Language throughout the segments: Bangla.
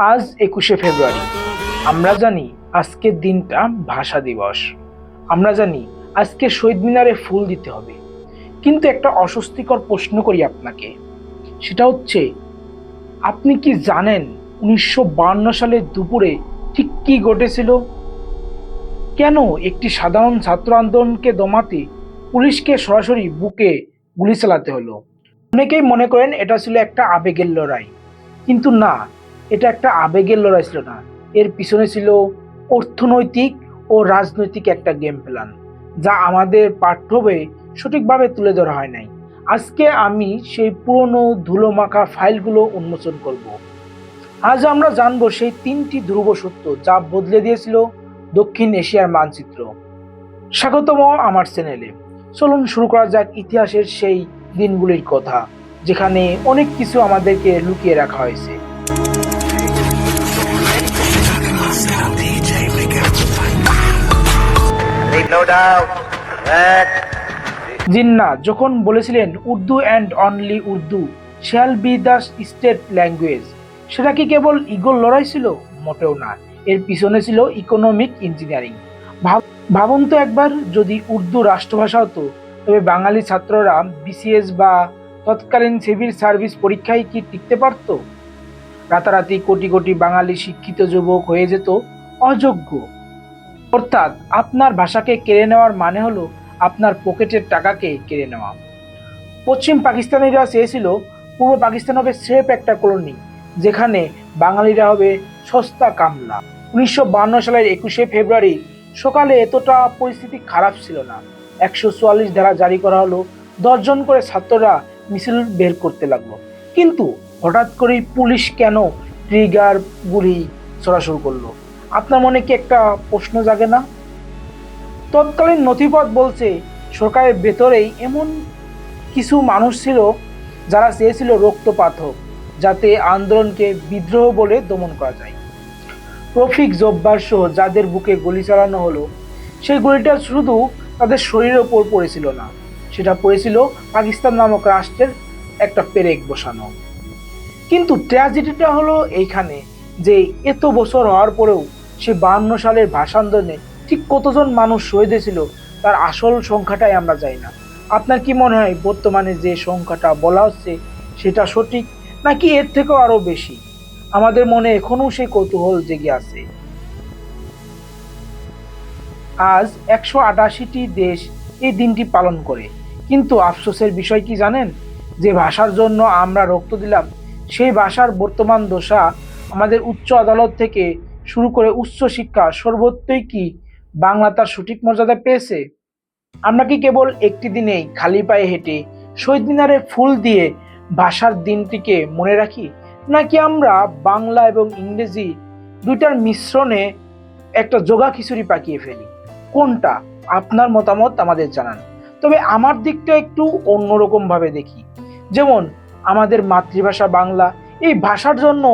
আজ 21শে ফেব্রুয়ারি। আমরা জানি আজকের দিনটা ভাষা দিবস। আমরা জানি আজকে শহীদ মিনারে ফুল দিতে হবে। কিন্তু একটা অস্বস্তিকর প্রশ্ন করি আপনাকে, সেটা হচ্ছে, আপনি কি জানেন 1952 সালের দুপুরে ঠিক কি ঘটেছিল? কেন একটি সাধারণ ছাত্র আন্দোলনকে দমাতে পুলিশকে সরাসরি বুকে গুলি চালাতে হলো? অনেকেই মনে করেন এটা ছিল একটা আবেগের লড়াই, কিন্তু না, এটা একটা আবেগের লড়াই ছিল না। এর পিছনে ছিল অর্থনৈতিক ও রাজনৈতিক একটা গেম প্ল্যান, যা আমাদের পাঠ্য বইয়ে সঠিকভাবে তুলে ধরা হয় নাই। আজকে আমি সেই পুরনো ধুলোমাখা ফাইলগুলো উন্মোচন করব। আজ আমরা জানবো সেই তিনটি ধ্রুব সত্য যা বদলে দিয়েছিল দক্ষিণ এশিয়ার মানচিত্র। স্বাগতম আমার চ্যানেলে। চলুন শুরু করা যাক ইতিহাসের সেই দিনগুলির কথা, যেখানে অনেক কিছু আমাদেরকে লুকিয়ে রাখা হয়েছে। জিন্না যখন বলেছিলেন Urdu and only Urdu shall be the state language, সেটা কি কেবল ইগোর লড়াই ছিল? মোটেও না। এর পিছনে ছিল ইকোনমিক ইঞ্জিনিয়ারিং। ভাবুন তো একবার, যদি উর্দু রাষ্ট্রভাষা হতো, তবে বাঙালি ছাত্ররা বিসিএস বা তৎকালীন সিভিল সার্ভিস পরীক্ষায় কি টিকতে পারত? রাতারাতি কোটি কোটি বাঙালি শিক্ষিত যুবক হয়ে যেত অযোগ্য। অর্থাৎ আপনার ভাষাকে কেড়ে নেওয়ার মানে হলো আপনার পকেটের টাকাকে কেড়ে নেওয়া। পশ্চিম পাকিস্তানিরা চেয়েছিল পূর্ব পাকিস্তান হবে স্রেফ একটা কলোনি, যেখানে বাঙালিরা হবে সস্তা কামলা। 1952 সালের 21শে ফেব্রুয়ারি সকালে এতটা পরিস্থিতি খারাপ ছিল না। 144 ধারা জারি করা হলো। 10 জন করে ছাত্ররা মিছিল বের করতে লাগলো। কিন্তু হঠাৎ করেই পুলিশ কেন ট্রিগার গুলি ছোড়া শুরু করলো? আপনার মনে কি একটা প্রশ্ন জাগে না? তৎকালীন নথিপত্র বলছে সরকারের ভেতরেই এমন কিছু মানুষ ছিল যারা চেয়েছিল রক্তপাত হোক, যাতে আন্দোলনকে বিদ্রোহ বলে দমন করা যায়। রফিক জব্বার সহ যাদের বুকে গুলি চালানো হলো, সেই গুলিটা শুধু তাদের শরীরের ওপর পড়েছিল না, সেটা পড়েছিল পাকিস্তান নামক রাষ্ট্রের একটা পেরেক বসানো। কিন্তু ট্র্যাজেডিটা হলো এইখানে যে এত বছর হওয়ার পরেও সে 52 সালের ভাষা আন্দোলনে ঠিক কতজন মানুষ শহীদ হয়েছিল তার আসল সংখ্যাটাই আমরা জানি না। আপনার কি মনে হয় বর্তমানে যে সংখ্যাটা বলা হচ্ছে সেটা সঠিক, নাকি এর থেকেও আরো বেশি? আমাদের মনে এখনো সেই কৌতূহল জেগে আছে। আজ 188টি দেশ এই দিনটি পালন করে, কিন্তু আফসোসের বিষয় কি জানেন? যে ভাষার জন্য আমরা রক্ত দিলাম, সেই ভাষার বর্তমান দশা আমাদের উচ্চ আদালত থেকে শুরু করে উচ্চ শিক্ষা সর্বত্রই কি বাংলা তার সঠিক মর্যাদা পেয়েছে? আমরা কি কেবল একটি দিনেই খালি পায়ে হেঁটে শহীদ মিনারে ফুল দিয়ে ভাষার দিনটিকে মনে রাখি, নাকি আমরা বাংলা এবং ইংরেজি দুইটার মিশ্রণে একটা জোগা খিচুড়ি পাকিয়ে ফেলি? কোনটা? আপনার মতামত আমাদের জানান। তবে আমার দিকটা একটু অন্যরকম ভাবে দেখি। যেমন আমাদের মাতৃভাষা বাংলা, এই ভাষার জন্য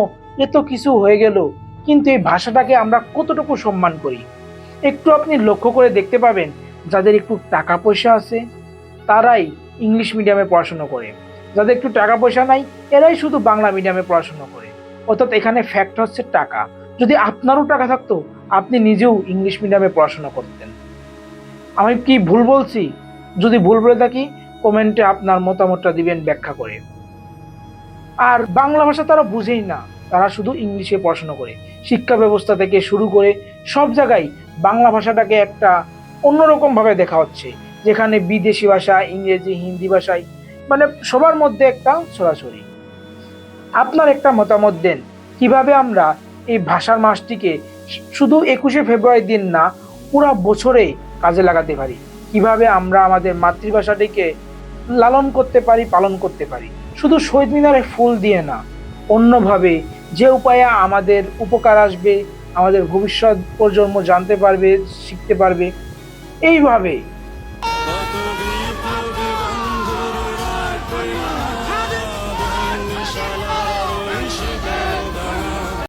এত কিছু হয়ে গেল, কিন্তু এই ভাষাটাকে আমরা কতটুকু সম্মান করি? একটু আপনি লক্ষ্য করে দেখতে পাবেন, যাদের একটু টাকা পয়সা আছে তারাই ইংলিশ মিডিয়ামে পড়াশোনা করে, যাদের একটু টাকা পয়সা নাই এরাই শুধু বাংলা মিডিয়ামে পড়াশোনা করে। অর্থাৎ এখানে ফ্যাক্ট হচ্ছে টাকা। যদি আপনারও টাকা থাকতো, আপনি নিজেও ইংলিশ মিডিয়ামে পড়াশোনা করতেন। আমি কি ভুল বলছি? যদি ভুল বলে থাকি, কমেন্টে আপনার মতামতটা দিবেন ব্যাখ্যা করে। আর বাংলা ভাষা তারা বুঝেই না, তারা শুধু ইংলিশে পড়াশোনা করে। শিক্ষা ব্যবস্থা থেকে শুরু করে সব জায়গায় বাংলা ভাষাটাকে একটা অন্যরকম ভাবে দেখা হচ্ছে, যেখানে বিদেশি ভাষা, ইংরেজি, হিন্দি ভাষায় মানে সবার মধ্যে একটা ছড়াছড়ি। আপনার একটা মতামত দেন, কিভাবে আমরা এই ভাষার মাসটিকে শুধু 21শে ফেব্রুয়ারি দিন না, পুরো বছরে কাজে লাগাতে পারি? কিভাবে আমরা আমাদের মাতৃভাষাটিকে লালন করতে পারি, পালন করতে পারি? শুধু শহীদ মিনারে ফুল দিয়ে না, অন্যভাবে যে উপায়ে আমাদের উপকার আসবে, আমাদের ভবিষ্যৎ প্রজন্ম জানতে পারবে, শিখতে পারবে, এইভাবে